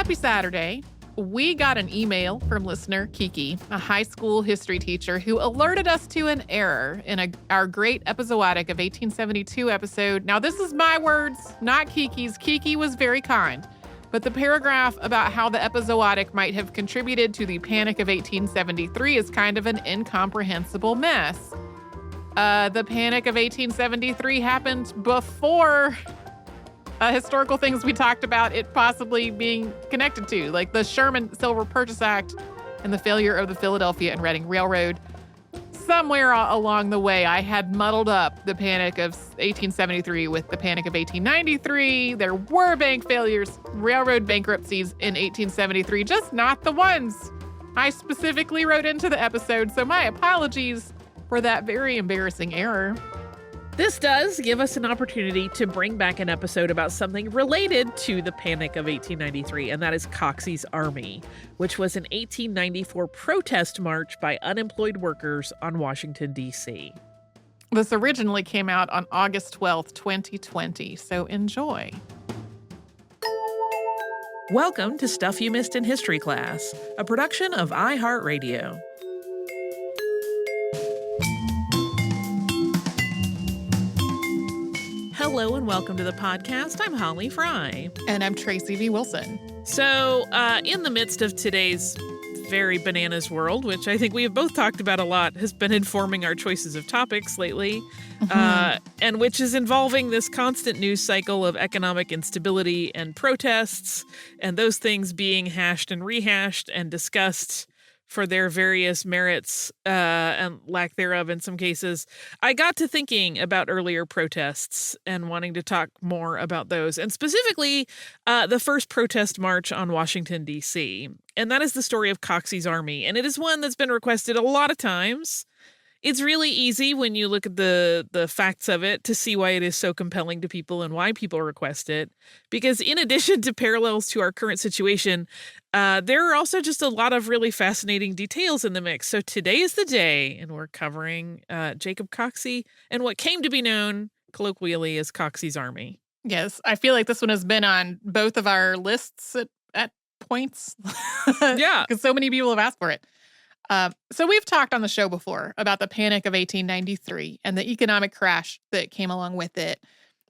Happy Saturday. We got an email from listener Kiki, a high school history teacher, who alerted us to an error in our great episodic of 1872 episode. Now, this is my words, not Kiki's. Kiki was very kind. But the paragraph about how the episodic might have contributed to the Panic of 1873 is kind of an incomprehensible mess. The Panic of 1873 happened before historical things we talked about it possibly being connected to, like the Sherman Silver Purchase Act and the failure of the Philadelphia and Reading Railroad. Somewhere along the way, I had muddled up the Panic of 1873 with the Panic of 1893. There were bank failures, railroad bankruptcies in 1873, just not the ones I specifically wrote into the episode. So my apologies for that very embarrassing error. This does give us an opportunity to bring back an episode about something related to the Panic of 1893, and that is Coxey's Army, which was an 1894 protest march by unemployed workers on Washington, D.C. This originally came out on August 12th, 2020, so enjoy. Welcome to Stuff You Missed in History Class, a production of iHeartRadio. Hello and welcome to the podcast. I'm Holly Fry. And I'm Tracy V. Wilson. So, in the midst of today's very bananas world, which I think we have both talked about a lot, has been informing our choices of topics lately, and which is involving this constant news cycle of economic instability and protests, and those things being hashed and rehashed and discussed for their various merits and lack thereof in some cases. I got to thinking about earlier protests and wanting to talk more about those, and specifically the first protest march on Washington, D.C., and that is the story of Coxey's Army, and it is one that's been requested a lot of times. It's really easy when you look at the facts of it to see why it is so compelling to people and why people request it. Because in addition to parallels to our current situation, there are also just a lot of really fascinating details in the mix. So today is the day, and we're covering Jacob Coxey and what came to be known colloquially as Coxey's Army. Yes, I feel like this one has been on both of our lists at points. Yeah. Because so many people have asked for it. So we've talked on the show before about the Panic of 1893 and the economic crash that came along with it.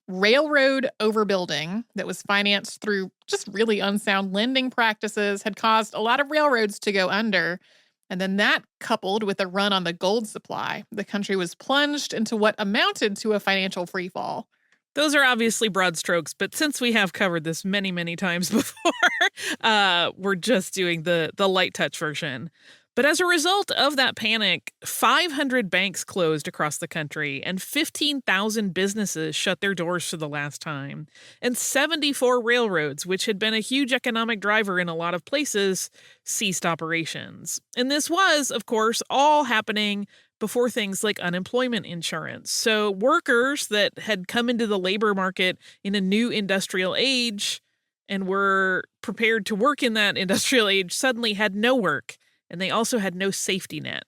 Railroad overbuilding that was financed through just really unsound lending practices had caused a lot of railroads to go under. And then that, coupled with a run on the gold supply, the country was plunged into what amounted to a financial freefall. Those are obviously broad strokes, but since we have covered this many, many times before, we're just doing the light touch version. But as a result of that panic, 500 banks closed across the country and 15,000 businesses shut their doors for the last time. And 74 railroads, which had been a huge economic driver in a lot of places, ceased operations. And this was, of course, all happening before things like unemployment insurance. So workers that had come into the labor market in a new industrial age and were prepared to work in that industrial age suddenly had no work. And they also had no safety net.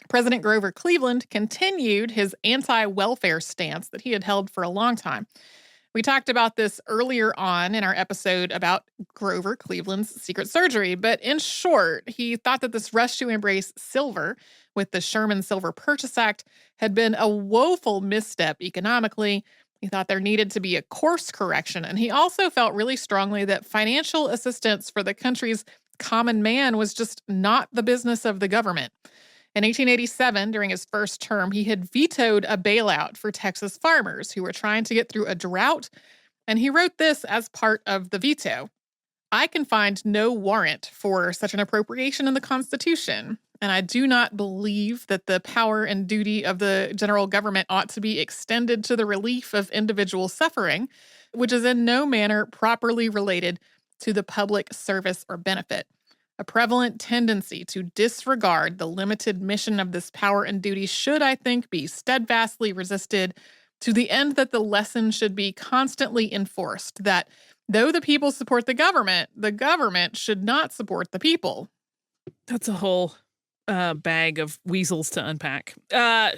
President Grover Cleveland continued his anti-welfare stance that he had held for a long time. We talked about this earlier on in our episode about Grover Cleveland's secret surgery, but in short, he thought that this rush to embrace silver with the Sherman Silver Purchase Act had been a woeful misstep economically. He thought there needed to be a course correction, and he also felt really strongly that financial assistance for the country's common man was just not the business of the government. In 1887, during his first term, he had vetoed a bailout for Texas farmers who were trying to get through a drought, and he wrote this as part of the veto. I can find no warrant for such an appropriation in the Constitution, and I do not believe that the power and duty of the general government ought to be extended to the relief of individual suffering, which is in no manner properly related to the public service or benefit. A prevalent tendency to disregard the limited mission of this power and duty should, I think, be steadfastly resisted to the end that the lesson should be constantly enforced, that though the people support the government should not support the people. That's a whole bag of weasels to unpack.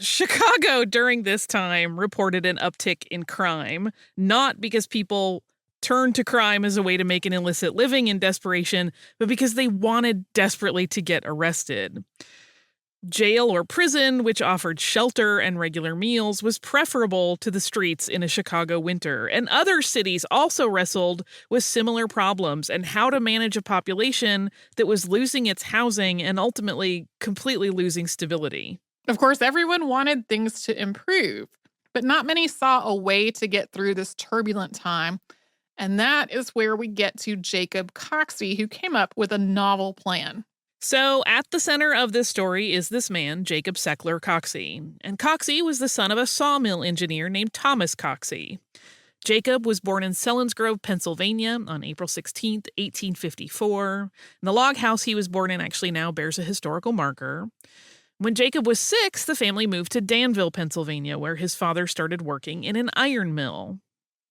Chicago during this time reported an uptick in crime, not because people turned to crime as a way to make an illicit living in desperation, but because they wanted desperately to get arrested. Jail or prison, which offered shelter and regular meals, was preferable to the streets in a Chicago winter, and other cities also wrestled with similar problems and how to manage a population that was losing its housing and ultimately completely losing stability. Of course, everyone wanted things to improve, but not many saw a way to get through this turbulent time. And that is where we get to Jacob Coxey, who came up with a novel plan. So, at the center of this story is this man, Jacob Sechler Coxey. And Coxey was the son of a sawmill engineer named Thomas Coxey. Jacob was born in Selinsgrove, Pennsylvania on April 16, 1854. And the log house he was born in actually now bears a historical marker. When Jacob was 6, the family moved to Danville, Pennsylvania, where his father started working in an iron mill.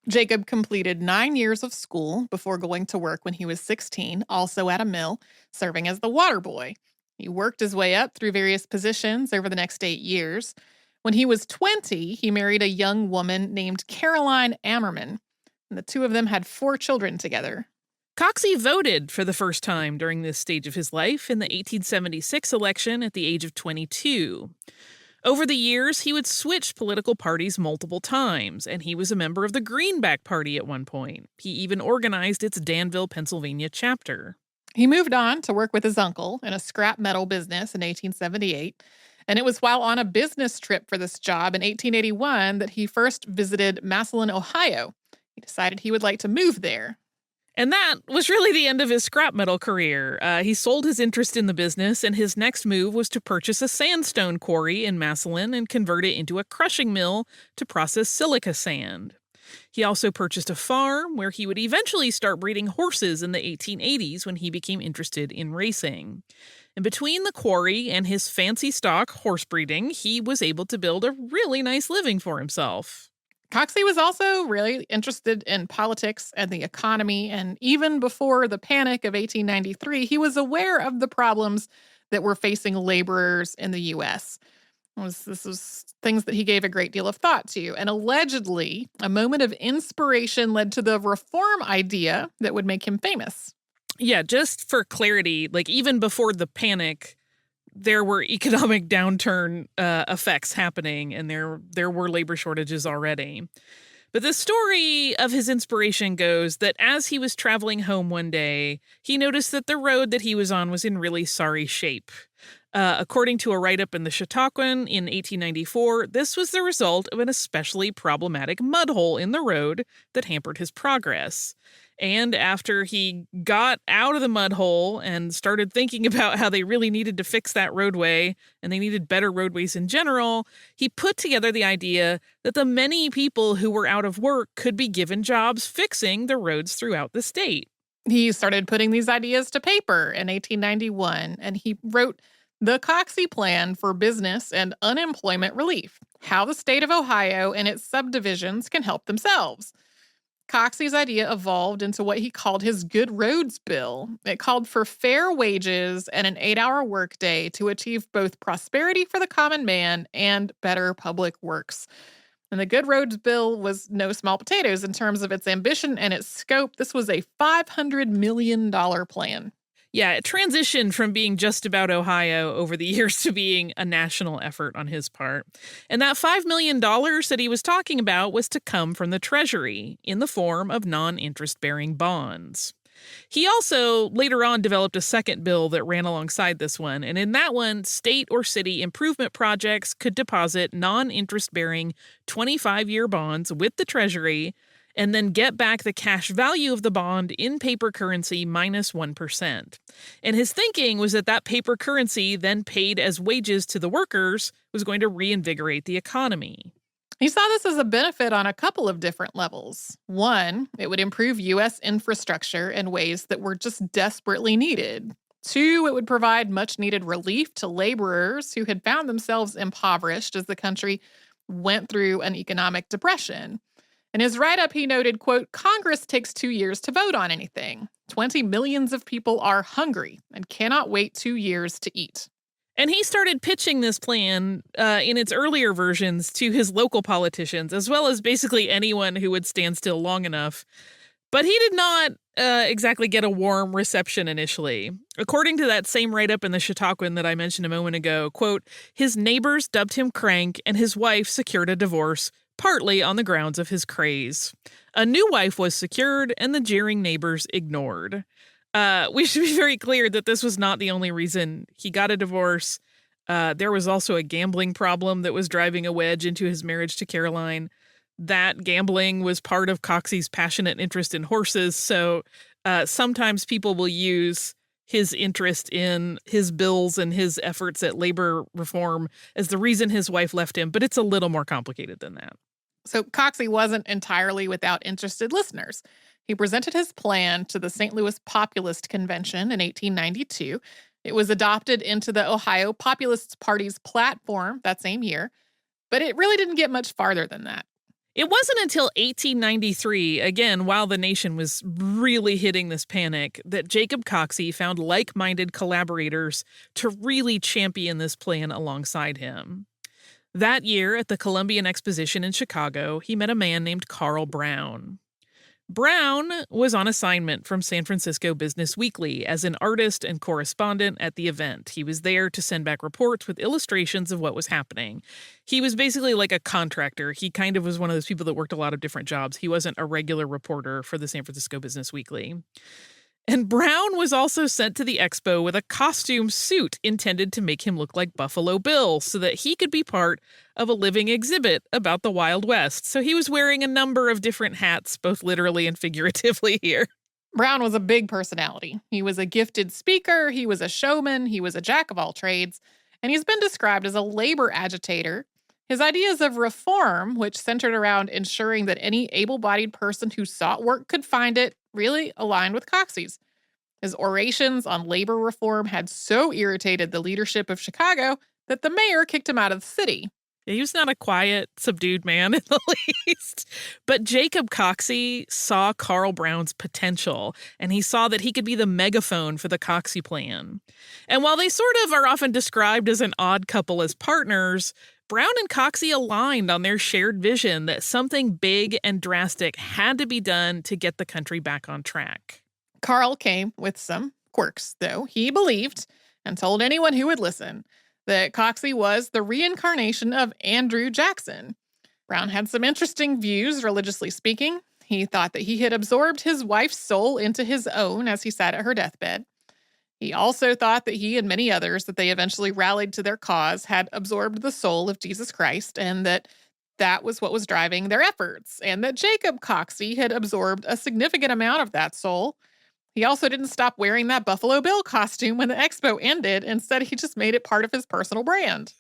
Jacob completed 9 years of school before going to work when he was 16, also at a mill, serving as the water boy. He worked his way up through various positions over the next 8 years. When he was 20, he married a young woman named Caroline Ammerman, and the two of them had 4 children together. Coxey voted for the first time during this stage of his life in the 1876 election at the age of 22. Over the years, he would switch political parties multiple times, and he was a member of the Greenback Party at one point. He even organized its Danville, Pennsylvania chapter. He moved on to work with his uncle in a scrap metal business in 1878, and it was while on a business trip for this job in 1881 that he first visited Massillon, Ohio. He decided he would like to move there. And that was really the end of his scrap metal career. He sold his interest in the business, and his next move was to purchase a sandstone quarry in Massillon and convert it into a crushing mill to process silica sand. He also purchased a farm where he would eventually start breeding horses in the 1880s when he became interested in racing. And between the quarry and his fancy stock horse breeding, he was able to build a really nice living for himself. Coxey was also really interested in politics and the economy, and even before the Panic of 1893, he was aware of the problems that were facing laborers in the U.S. This was things that he gave a great deal of thought to, and allegedly, a moment of inspiration led to the reform idea that would make him famous. Yeah, just for clarity, like even before the Panic, there were economic downturn effects happening, and there were labor shortages already. But the story of his inspiration goes that as he was traveling home one day, he noticed that the road that he was on was in really sorry shape. According to a write-up in the Chautauquan in 1894, this was the result of an especially problematic mud hole in the road that hampered his progress. And after he got out of the mud hole and started thinking about how they really needed to fix that roadway and they needed better roadways in general, he put together the idea that the many people who were out of work could be given jobs fixing the roads throughout the state. He started putting these ideas to paper in 1891, and he wrote the Coxey Plan for Business and Unemployment Relief, how the state of Ohio and its subdivisions can help themselves. Coxey's idea evolved into what he called his Good Roads Bill. It called for fair wages and an 8-hour workday to achieve both prosperity for the common man and better public works. And the Good Roads Bill was no small potatoes in terms of its ambition and its scope. This was a $500 million plan. Yeah, it transitioned from being just about Ohio over the years to being a national effort on his part. And that $5 million that he was talking about was to come from the Treasury in the form of non-interest-bearing bonds. He also later on developed a second bill that ran alongside this one, and in that one, state or city improvement projects could deposit non-interest-bearing 25-year bonds with the Treasury and then get back the cash value of the bond in paper currency minus 1%. And his thinking was that that paper currency, then paid as wages to the workers, was going to reinvigorate the economy. He saw this as a benefit on a couple of different levels. One, it would improve U.S. infrastructure in ways that were just desperately needed. Two, it would provide much-needed relief to laborers who had found themselves impoverished as the country went through an economic depression. In his write-up, he noted, quote, Congress takes 2 years to vote on anything. 20 millions of people are hungry and cannot wait 2 years to eat. And he started pitching this plan in its earlier versions to his local politicians, as well as basically anyone who would stand still long enough. But he did not exactly get a warm reception initially. According to that same write-up in the Chautauquan that I mentioned a moment ago, quote, his neighbors dubbed him crank and his wife secured a divorce, partly on the grounds of his craze. A new wife was secured and the jeering neighbors ignored. We should be very clear that this was not the only reason he got a divorce. There was also a gambling problem that was driving a wedge into his marriage to Caroline. That gambling was part of Coxey's passionate interest in horses, so sometimes people will use his interest in his bills and his efforts at labor reform as the reason his wife left him, but it's a little more complicated than that. So Coxey wasn't entirely without interested listeners. He presented his plan to the St. Louis Populist Convention in 1892. It was adopted into the Ohio Populist Party's platform that same year, but it really didn't get much farther than that. It wasn't until 1893, again, while the nation was really hitting this panic, that Jacob Coxey found like-minded collaborators to really champion this plan alongside him. That year, at the Columbian Exposition in Chicago, he met a man named Carl Brown. Brown was on assignment from San Francisco Business Weekly as an artist and correspondent at the event. He was there to send back reports with illustrations of what was happening. He was basically like a contractor. He kind of was one of those people that worked a lot of different jobs. He wasn't a regular reporter for the San Francisco Business Weekly. And Brown was also sent to the expo with a costume suit intended to make him look like Buffalo Bill so that he could be part of a living exhibit about the Wild West. So he was wearing a number of different hats, both literally and figuratively here. Brown was a big personality. He was a gifted speaker, he was a showman, he was a jack of all trades, and he's been described as a labor agitator. His ideas of reform, which centered around ensuring that any able-bodied person who sought work could find it, really aligned with Coxey's. His orations on labor reform had so irritated the leadership of Chicago that the mayor kicked him out of the city. Yeah, he was not a quiet, subdued man in the least. But Jacob Coxey saw Carl Brown's potential, and he saw that he could be the megaphone for the Coxey plan. And while they sort of are often described as an odd couple as partners, Brown and Coxey aligned on their shared vision that something big and drastic had to be done to get the country back on track. Carl came with some quirks, though. He believed, and told anyone who would listen, that Coxey was the reincarnation of Andrew Jackson. Brown had some interesting views, religiously speaking. He thought that he had absorbed his wife's soul into his own as he sat at her deathbed. He also thought that he and many others that they eventually rallied to their cause had absorbed the soul of Jesus Christ, and that was what was driving their efforts, and that Jacob Coxey had absorbed a significant amount of that soul. He also didn't stop wearing that Buffalo Bill costume when the expo ended. Instead, he just made it part of his personal brand.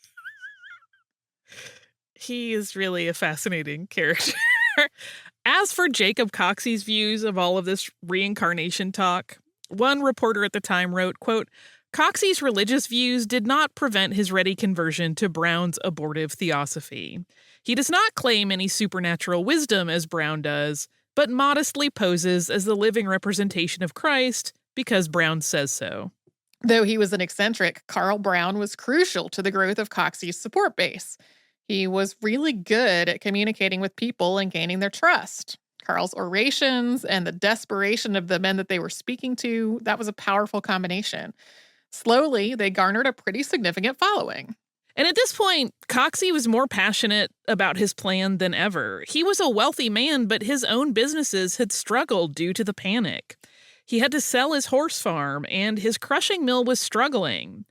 He is really a fascinating character. As for Jacob Coxey's views of all of this reincarnation talk, one reporter at the time wrote, quote, Coxey's religious views did not prevent his ready conversion to Brown's abortive theosophy. He does not claim any supernatural wisdom as Brown does, but modestly poses as the living representation of Christ because Brown says so. Though he was an eccentric, Carl Brown was crucial to the growth of Coxey's support base. He was really good at communicating with people and gaining their trust. Carl's orations and the desperation of the men that they were speaking to, that was a powerful combination. Slowly, they garnered a pretty significant following. And at this point, Coxey was more passionate about his plan than ever. He was a wealthy man, but his own businesses had struggled due to the panic. He had to sell his horse farm, and his crushing mill was struggling.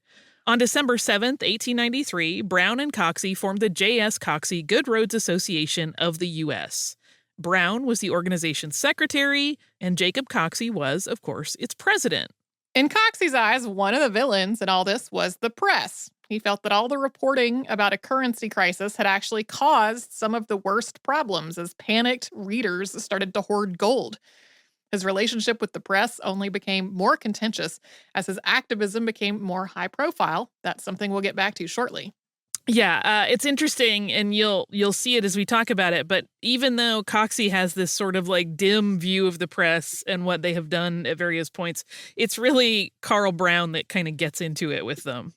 On December 7th, 1893, Brown and Coxey formed the J.S. Coxey Good Roads Association of the U.S. Brown was the organization's secretary, and Jacob Coxey was, of course, its president. In Coxey's eyes, one of the villains in all this was the press. He felt that all the reporting about a currency crisis had actually caused some of the worst problems as panicked readers started to hoard gold. His relationship with the press only became more contentious as his activism became more high profile. That's something we'll get back to shortly. Yeah, it's interesting, and you'll see it as we talk about it, but even though Coxey has this sort of like dim view of the press and what they have done at various points, it's really Carl Brown that kind of gets into it with them.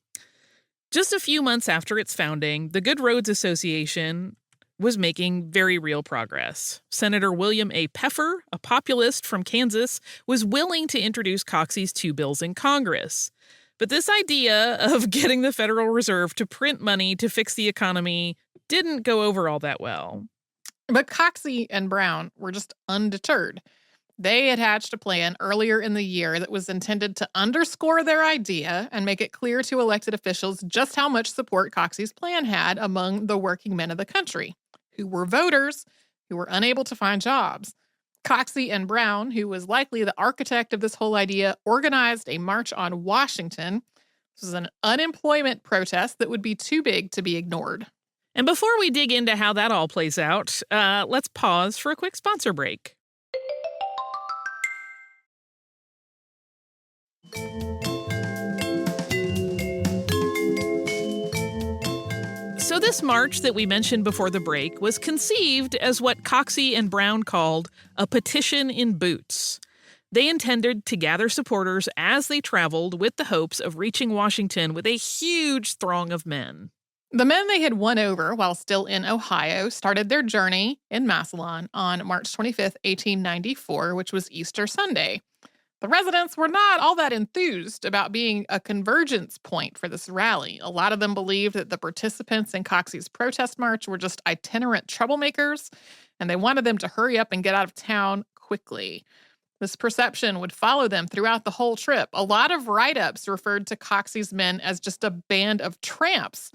Just a few months after its founding, the Good Roads Association was making very real progress. Senator William A. Peffer, a populist from Kansas, was willing to introduce Coxey's 2 bills in Congress. But this idea of getting the Federal Reserve to print money to fix the economy didn't go over all that well. But Coxey and Brown were just undeterred. They had hatched a plan earlier in the year that was intended to underscore their idea and make it clear to elected officials just how much support Coxey's plan had among the working men of the country, who were voters, who were unable to find jobs. Coxey and Brown, who was likely the architect of this whole idea, organized a march on Washington. This was an unemployment protest that would be too big to be ignored. And before we dig into how that all plays out, let's pause for a quick sponsor break. So this march that we mentioned before the break was conceived as what Coxey and Brown called a petition in boots. They intended to gather supporters as they traveled with the hopes of reaching Washington with a huge throng of men. The men they had won over while still in Ohio started their journey in Massillon on March 25th, 1894, which was Easter Sunday. The residents were not all that enthused about being a convergence point for this rally. A lot of them believed that the participants in Coxey's protest march were just itinerant troublemakers, and they wanted them to hurry up and get out of town quickly. This perception would follow them throughout the whole trip. A lot of write-ups referred to Coxey's men as just a band of tramps.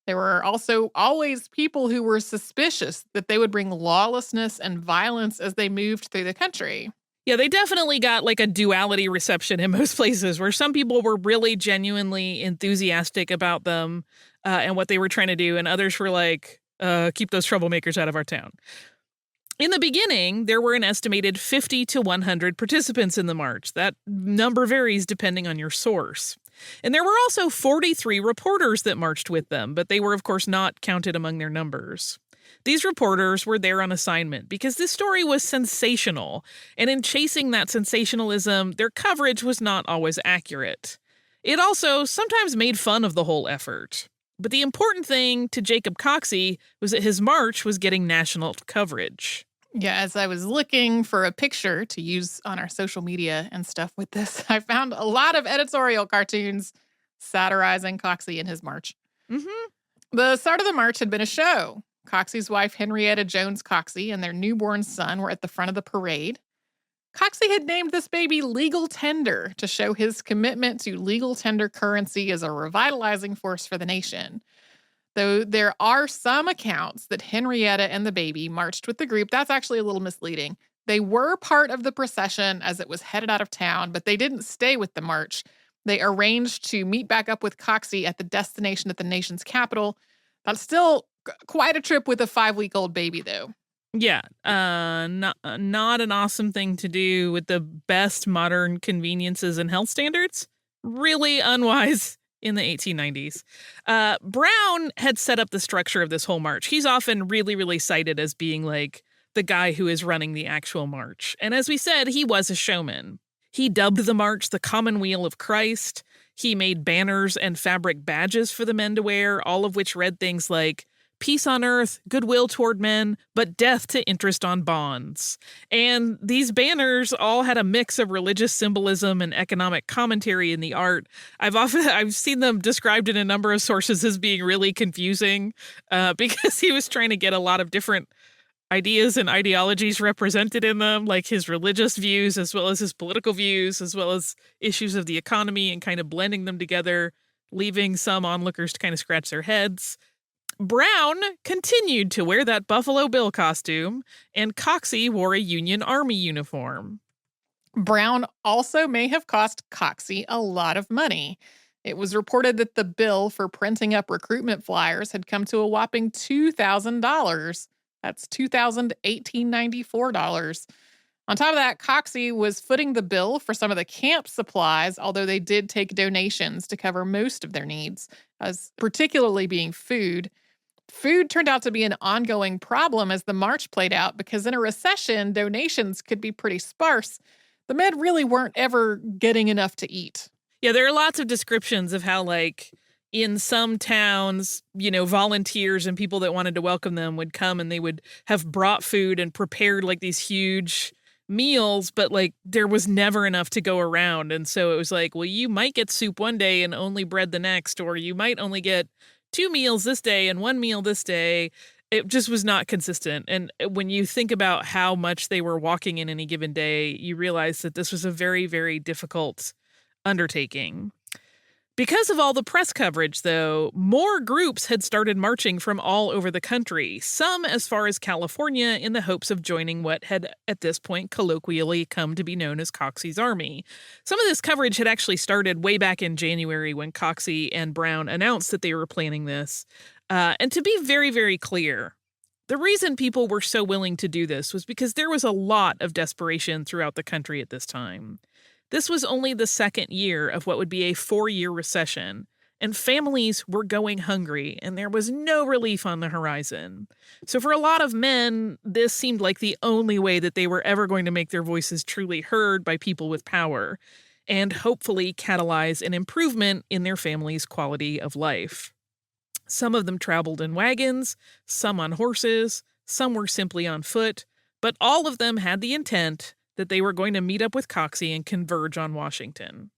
There were also always people who were suspicious that they would bring lawlessness and violence as they moved through the country. Yeah, they definitely got like a duality reception in most places where some people were really genuinely enthusiastic about them and what they were trying to do, and others were like, keep those troublemakers out of our town. In the beginning, there were an estimated 50 to 100 participants in the march. That number varies depending on your source. And there were also 43 reporters that marched with them, but they were, of course, not counted among their numbers. These reporters were there on assignment because this story was sensational, and in chasing that sensationalism, their coverage was not always accurate. It also sometimes made fun of the whole effort. But the important thing to Jacob Coxey was that his march was getting national coverage. Yeah, as I was looking for a picture to use on our social media and stuff with this, I found a lot of editorial cartoons satirizing Coxey and his march. Mm-hmm. The start of the march had been a show. Coxey's wife, Henrietta Jones Coxey, and their newborn son were at the front of the parade. Coxey had named this baby Legal Tender to show his commitment to legal tender currency as a revitalizing force for the nation. Though there are some accounts that Henrietta and the baby marched with the group, that's actually a little misleading. They were part of the procession as it was headed out of town, but they didn't stay with the march. They arranged to meet back up with Coxey at the destination at the nation's capital. That's still quite a trip with a 5-week-old baby, though. Yeah, not an awesome thing to do with the best modern conveniences and health standards. Really unwise in the 1890s. Brown had set up the structure of this whole march. He's often really, really cited as being like the guy who is running the actual march. And as we said, he was a showman. He dubbed the march the Commonweal of Christ. He made banners and fabric badges for the men to wear, all of which read things like, peace on earth, goodwill toward men, but death to interest on bonds. And these banners all had a mix of religious symbolism and economic commentary in the art. I've seen them described in a number of sources as being really confusing because he was trying to get a lot of different ideas and ideologies represented in them, like his religious views as well as his political views, as well as issues of the economy, and kind of blending them together, leaving some onlookers to kind of scratch their heads. Brown continued to wear that Buffalo Bill costume, and Coxey wore a Union Army uniform. Brown also may have cost Coxey a lot of money. It was reported that the bill for printing up recruitment flyers had come to a whopping $2,000. That's $2,018.94. On top of that, Coxey was footing the bill for some of the camp supplies, although they did take donations to cover most of their needs, as particularly being food. Food turned out to be an ongoing problem as the march played out because in a recession, donations could be pretty sparse. The men really weren't ever getting enough to eat. Yeah, there are lots of descriptions of how, like, in some towns, volunteers and people that wanted to welcome them would come and they would have brought food and prepared like these huge meals, but like there was never enough to go around. And so it was like, well, you might get soup one day and only bread the next, or you might only get 2 meals this day and 1 meal this day. It just was not consistent. And when you think about how much they were walking in any given day, you realize that this was a very, very difficult undertaking. Because of all the press coverage, though, more groups had started marching from all over the country, some as far as California in the hopes of joining what had at this point colloquially come to be known as Coxey's Army. Some of this coverage had actually started way back in January when Coxey and Brown announced that they were planning this. And to be very, very clear, the reason people were so willing to do this was because there was a lot of desperation throughout the country at this time. This was only the second year of what would be a 4-year recession, and families were going hungry, and there was no relief on the horizon. So for a lot of men, this seemed like the only way that they were ever going to make their voices truly heard by people with power, and hopefully catalyze an improvement in their family's quality of life. Some of them traveled in wagons, some on horses, some were simply on foot, but all of them had the intent that they were going to meet up with Coxey and converge on Washington.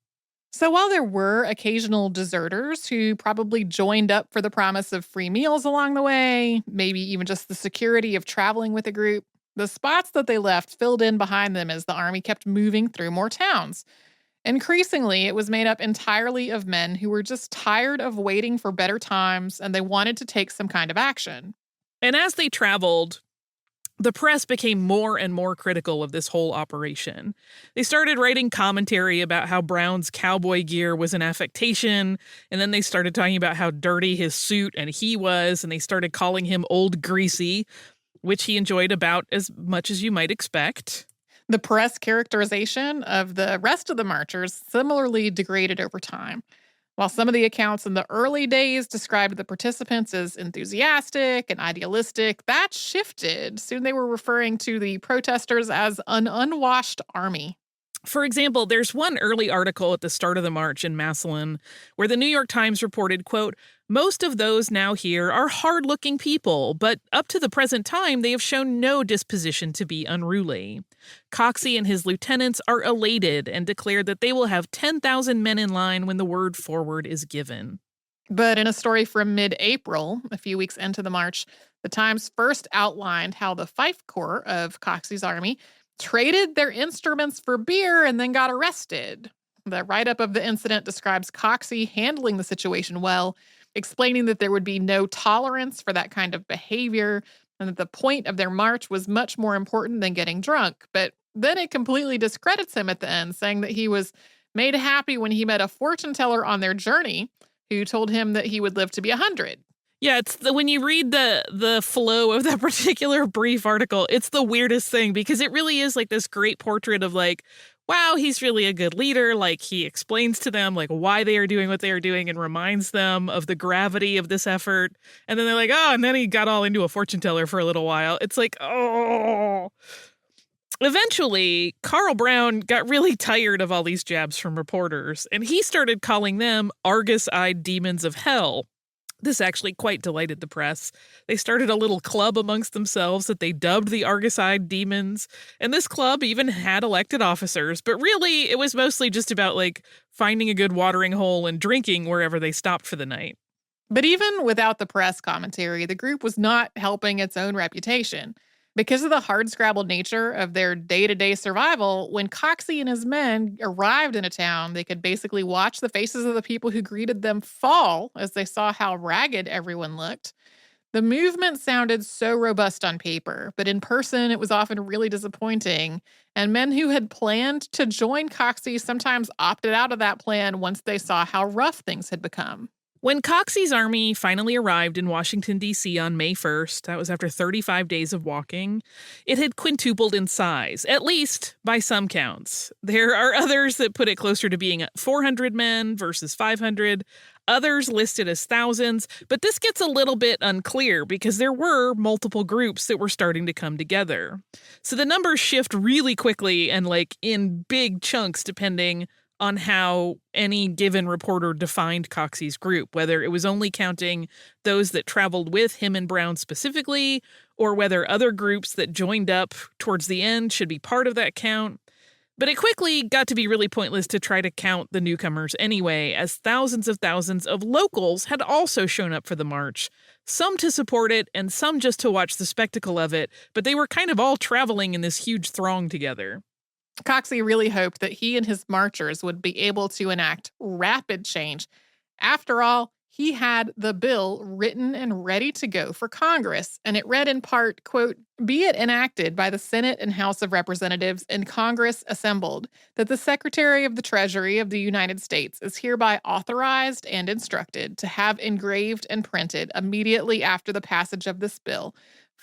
So while there were occasional deserters who probably joined up for the promise of free meals along the way, maybe even just the security of traveling with a group, the spots that they left filled in behind them as the army kept moving through more towns. Increasingly, it was made up entirely of men who were just tired of waiting for better times and they wanted to take some kind of action. And as they traveled, the press became more and more critical of this whole operation. They started writing commentary about how Brown's cowboy gear was an affectation, and then they started talking about how dirty his suit and he was, and they started calling him Old Greasy, which he enjoyed about as much as you might expect. The press characterization of the rest of the marchers similarly degraded over time. While some of the accounts in the early days described the participants as enthusiastic and idealistic, that shifted. Soon they were referring to the protesters as an unwashed army. For example, there's one early article at the start of the march in Massillon where the New York Times reported, quote, "Most of those now here are hard-looking people, but up to the present time they have shown no disposition to be unruly. Coxey and his lieutenants are elated and declare that they will have 10,000 men in line when the word forward is given." But in a story from mid-April, a few weeks into the march, the Times first outlined how the Fife Corps of Coxey's army traded their instruments for beer and then got arrested. The write-up of the incident describes Coxey handling the situation well, explaining that there would be no tolerance for that kind of behavior and that the point of their march was much more important than getting drunk. But then it completely discredits him at the end, saying that he was made happy when he met a fortune teller on their journey who told him that he would live to be 100. Yeah, when you read the flow of that particular brief article, it's the weirdest thing because it really is like this great portrait of like, wow, he's really a good leader. Like he explains to them like why they are doing what they are doing and reminds them of the gravity of this effort. And then they're like, oh, and then he got all into a fortune teller for a little while. It's like, oh. Eventually, Carl Brown got really tired of all these jabs from reporters, and he started calling them Argus-eyed demons of hell. This actually quite delighted the press. They started a little club amongst themselves that they dubbed the Argus-eyed Demons, and this club even had elected officers, but really it was mostly just about like finding a good watering hole and drinking wherever they stopped for the night. But even without the press commentary, the group was not helping its own reputation. Because of the hardscrabble nature of their day-to-day survival, when Coxey and his men arrived in a town, they could basically watch the faces of the people who greeted them fall as they saw how ragged everyone looked. The movement sounded so robust on paper, but in person it was often really disappointing, and men who had planned to join Coxey sometimes opted out of that plan once they saw how rough things had become. When Coxey's army finally arrived in Washington, D.C. on May 1st, that was after 35 days of walking, it had quintupled in size, at least by some counts. There are others that put it closer to being 400 men versus 500, others listed as thousands, but this gets a little bit unclear because there were multiple groups that were starting to come together. So the numbers shift really quickly and like in big chunks depending on how any given reporter defined Coxey's group, whether it was only counting those that traveled with him and Brown specifically, or whether other groups that joined up towards the end should be part of that count. But it quickly got to be really pointless to try to count the newcomers anyway, as thousands of locals had also shown up for the march, some to support it and some just to watch the spectacle of it, but they were kind of all traveling in this huge throng together. Coxey really hoped that he and his marchers would be able to enact rapid change. After all, he had the bill written and ready to go for Congress, and it read in part, quote, "Be it enacted by the Senate and House of Representatives and Congress assembled, that the Secretary of the Treasury of the United States is hereby authorized and instructed to have engraved and printed immediately after the passage of this bill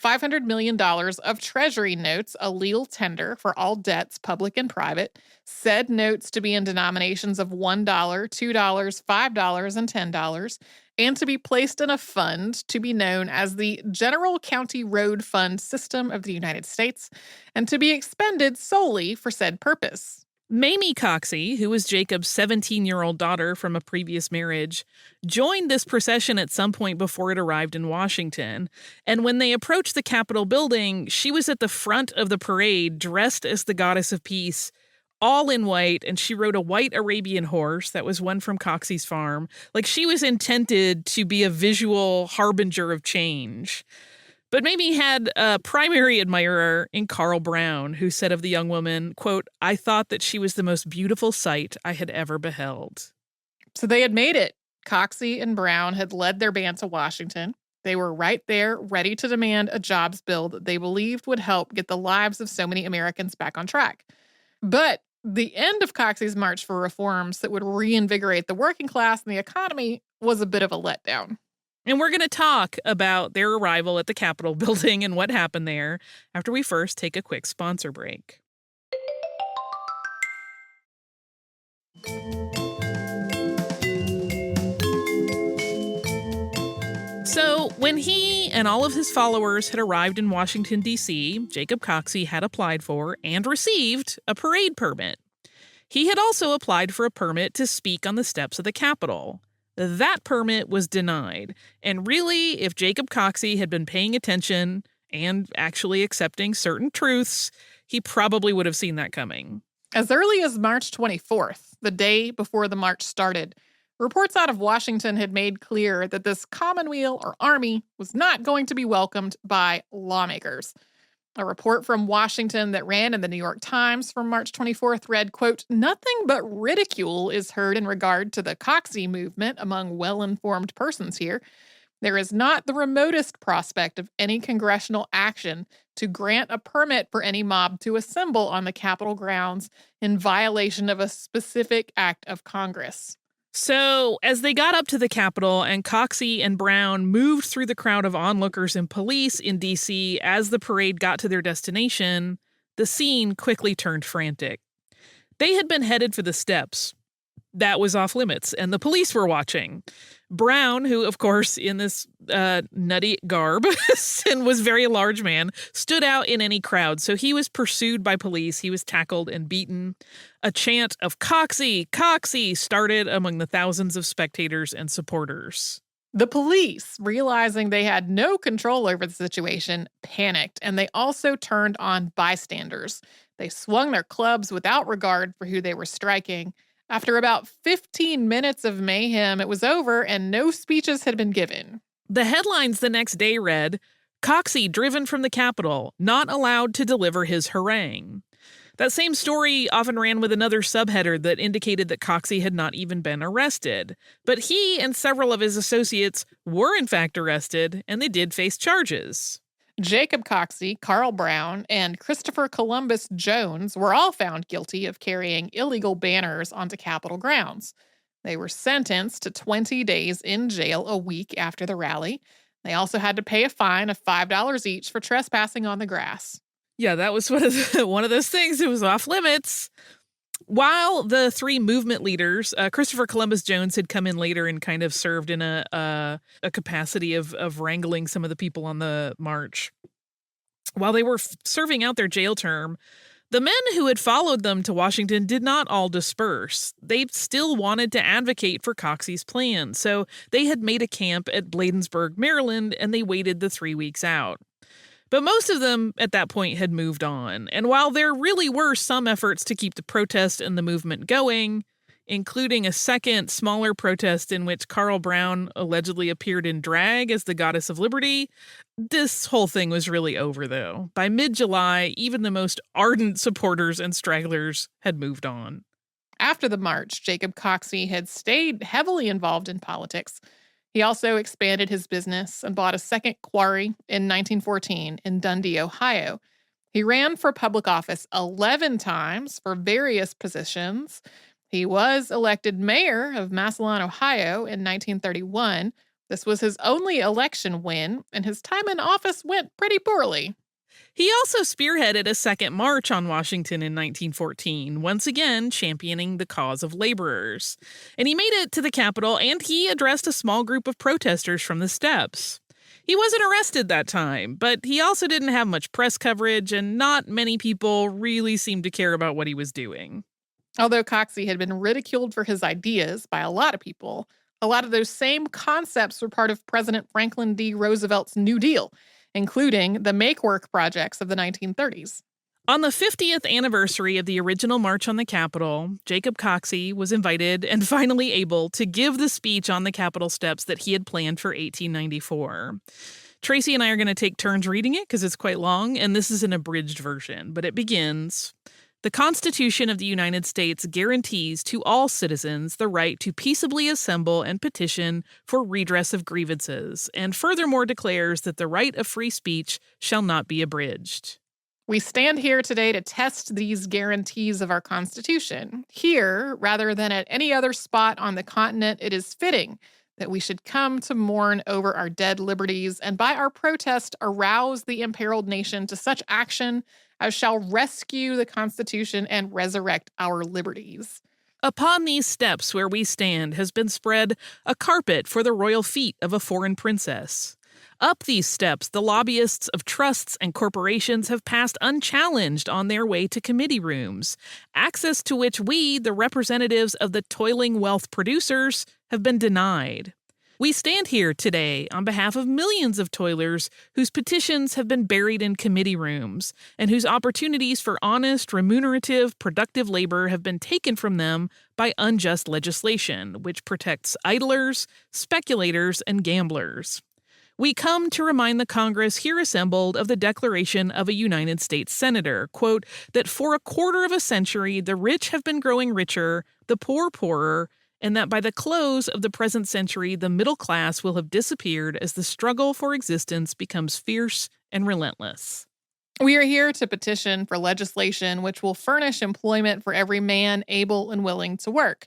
$500 million of Treasury notes, a legal tender for all debts, public and private, said notes to be in denominations of $1, $2, $5, and $10, and to be placed in a fund to be known as the General County Road Fund System of the United States, and to be expended solely for said purpose." Mamie Coxey, who was Jacob's 17-year-old daughter from a previous marriage, joined this procession at some point before it arrived in Washington. And when they approached the Capitol building, she was at the front of the parade, dressed as the goddess of peace, all in white, and she rode a white Arabian horse that was one from Coxey's farm. Like, she was intended to be a visual harbinger of change. But Mamie had a primary admirer in Carl Brown, who said of the young woman, quote, "I thought that she was the most beautiful sight I had ever beheld." So they had made it. Coxey and Brown had led their band to Washington. They were right there, ready to demand a jobs bill that they believed would help get the lives of so many Americans back on track. But the end of Coxey's march for reforms that would reinvigorate the working class and the economy was a bit of a letdown. And we're going to talk about their arrival at the Capitol building and what happened there after we first take a quick sponsor break. So, when he and all of his followers had arrived in Washington, D.C., Jacob Coxey had applied for and received a parade permit. He had also applied for a permit to speak on the steps of the Capitol. That permit was denied. And really, if Jacob Coxey had been paying attention and actually accepting certain truths, he probably would have seen that coming. As early as March 24th, the day before the march started, reports out of Washington had made clear that this commonweal or army was not going to be welcomed by lawmakers. A report from Washington that ran in the New York Times from March 24th read, quote, "Nothing but ridicule is heard in regard to the Coxey movement among well-informed persons here. There is not the remotest prospect of any congressional action to grant a permit for any mob to assemble on the Capitol grounds in violation of a specific act of Congress." So, as they got up to the Capitol and Coxey and Brown moved through the crowd of onlookers and police in D.C. as the parade got to their destination, the scene quickly turned frantic. They had been headed for the steps. That was off limits, and the police were watching. Brown, who, of course, in this nutty garb and was a very large man, stood out in any crowd, so he was pursued by police. He was tackled and beaten. A chant of "Coxey, Coxey" started among the thousands of spectators and supporters. The police, realizing they had no control over the situation, panicked, and they also turned on bystanders. They swung their clubs without regard for who they were striking. After about 15 minutes of mayhem, it was over and no speeches had been given. The headlines the next day read, "Coxey driven from the Capitol, not allowed to deliver his harangue." That same story often ran with another subheader that indicated that Coxey had not even been arrested. But he and several of his associates were in fact arrested, and they did face charges. Jacob Coxey, Carl Brown, and Christopher Columbus Jones were all found guilty of carrying illegal banners onto Capitol grounds. They were sentenced to 20 days in jail a week after the rally. They also had to pay a fine of $5 each for trespassing on the grass. Yeah, that was one of those things. It was off limits. While the three movement leaders, Christopher Columbus Jones had come in later and kind of served in a capacity of wrangling some of the people on the march. While they were serving out their jail term, The men who had followed them to Washington did not all disperse. They still wanted to advocate for Coxey's plan, so they had made a camp at Bladensburg, Maryland, and they waited the 3 weeks out. But most of them at that point had moved on, and while there really were some efforts to keep the protest and the movement going, including a second, smaller protest in which Carl Brown allegedly appeared in drag as the Goddess of Liberty, this whole thing was really over, though. By mid-July, even the most ardent supporters and stragglers had moved on. After the march, Jacob Coxey had stayed heavily involved in politics. He also expanded his business and bought a second quarry in 1914 in Dundee, Ohio. He ran for public office 11 times for various positions. He was elected mayor of Massillon, Ohio in 1931. This was his only election win, and his time in office went pretty poorly. He also spearheaded a second march on Washington in 1914, once again championing the cause of laborers. And he made it to the Capitol, and he addressed a small group of protesters from the steps. He wasn't arrested that time, but he also didn't have much press coverage, and not many people really seemed to care about what he was doing. Although Coxey had been ridiculed for his ideas by a lot of people, a lot of those same concepts were part of President Franklin D. Roosevelt's New Deal, including the make-work projects of the 1930s. On the 50th anniversary of the original March on the Capitol, Jacob Coxey was invited and finally able to give the speech on the Capitol steps that he had planned for 1894. Tracy and I are going to take turns reading it because it's quite long, and this is an abridged version, but it begins, "The Constitution of the United States guarantees to all citizens the right to peaceably assemble and petition for redress of grievances, and furthermore declares that the right of free speech shall not be abridged." We stand here today to test these guarantees of our Constitution. Here, rather than at any other spot on the continent, it is fitting that we should come to mourn over our dead liberties and by our protest arouse the imperiled nation to such action as shall rescue the Constitution and resurrect our liberties. Upon these steps where we stand has been spread a carpet for the royal feet of a foreign princess. Up these steps, the lobbyists of trusts and corporations have passed unchallenged on their way to committee rooms, access to which we, the representatives of the toiling wealth producers, have been denied. We stand here today on behalf of millions of toilers whose petitions have been buried in committee rooms and whose opportunities for honest, remunerative, productive labor have been taken from them by unjust legislation, which protects idlers, speculators, and gamblers. We come to remind the Congress here assembled of the declaration of a United States Senator, quote, that for a quarter of a century the rich have been growing richer, the poor poorer, and that by the close of the present century, the middle class will have disappeared as the struggle for existence becomes fierce and relentless. We are here to petition for legislation which will furnish employment for every man able and willing to work.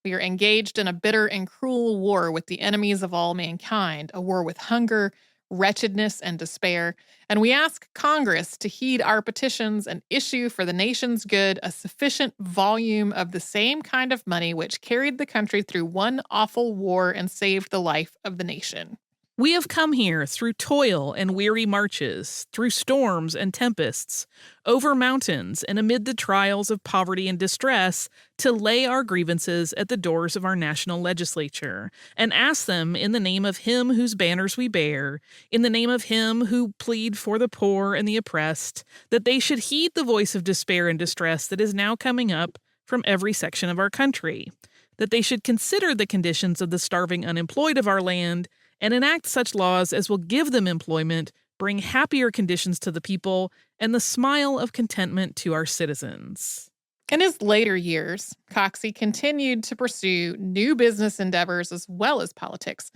We are engaged in a bitter and cruel war with the enemies of all mankind, a war with hunger, wretchedness, and despair, and we ask Congress to heed our petitions and issue for the nation's good a sufficient volume of the same kind of money which carried the country through one awful war and saved the life of the nation. We have come here through toil and weary marches, through storms and tempests, over mountains and amid the trials of poverty and distress, to lay our grievances at the doors of our national legislature, and ask them in the name of Him whose banners we bear, in the name of Him who plead for the poor and the oppressed, that they should heed the voice of despair and distress that is now coming up from every section of our country, that they should consider the conditions of the starving unemployed of our land, and enact such laws as will give them employment, bring happier conditions to the people, and the smile of contentment to our citizens. In his later years, Coxey continued to pursue new business endeavors as well as politics.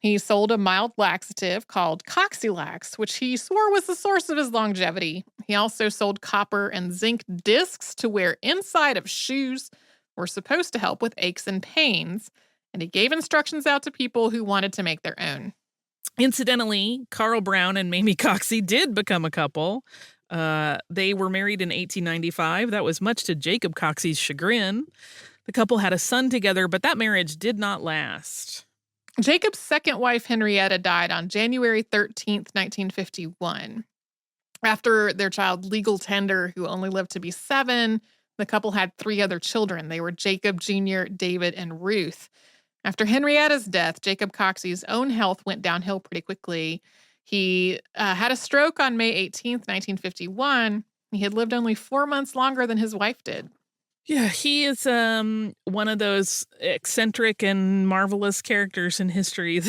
He sold a mild laxative called Coxylax, which he swore was the source of his longevity. He also sold copper and zinc discs to wear inside of shoes, were supposed to help with aches and pains, and he gave instructions out to people who wanted to make their own. Incidentally, Carl Brown and Mamie Coxey did become a couple. They were married in 1895. That was much to Jacob Coxey's chagrin. The couple had a son together, but that marriage did not last. Jacob's second wife, Henrietta, died on January 13th, 1951. After their child legal tender, who only lived to be 7, the couple had 3 other children. They were Jacob Jr., David, and Ruth. After Henrietta's death, Jacob Coxey's own health went downhill pretty quickly. He had a stroke on May 18th, 1951. He had lived only 4 months longer than his wife did. Yeah, he is one of those eccentric and marvelous characters in history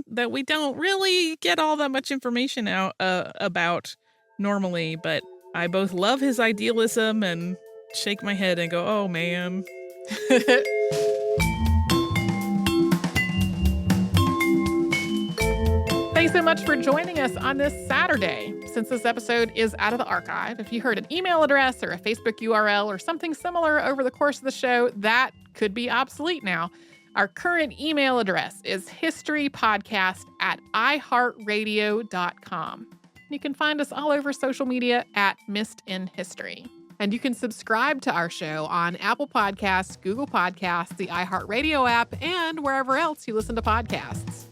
that we don't really get all that much information out about normally, but I both love his idealism and shake my head and go, oh man. Thanks so much for joining us on this Saturday. Since this episode is out of the archive, if you heard an email address or a Facebook URL or something similar over the course of the show, that could be obsolete now. Our current email address is historypodcast@iheartradio.com. You can find us all over social media at Missed in History. And you can subscribe to our show on Apple Podcasts, Google Podcasts, the iHeartRadio app, and wherever else you listen to podcasts.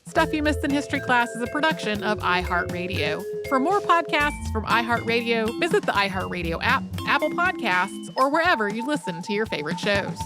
Stuff You Missed in History Class is a production of iHeartRadio. For more podcasts from iHeartRadio, visit the iHeartRadio app, Apple Podcasts, or wherever you listen to your favorite shows.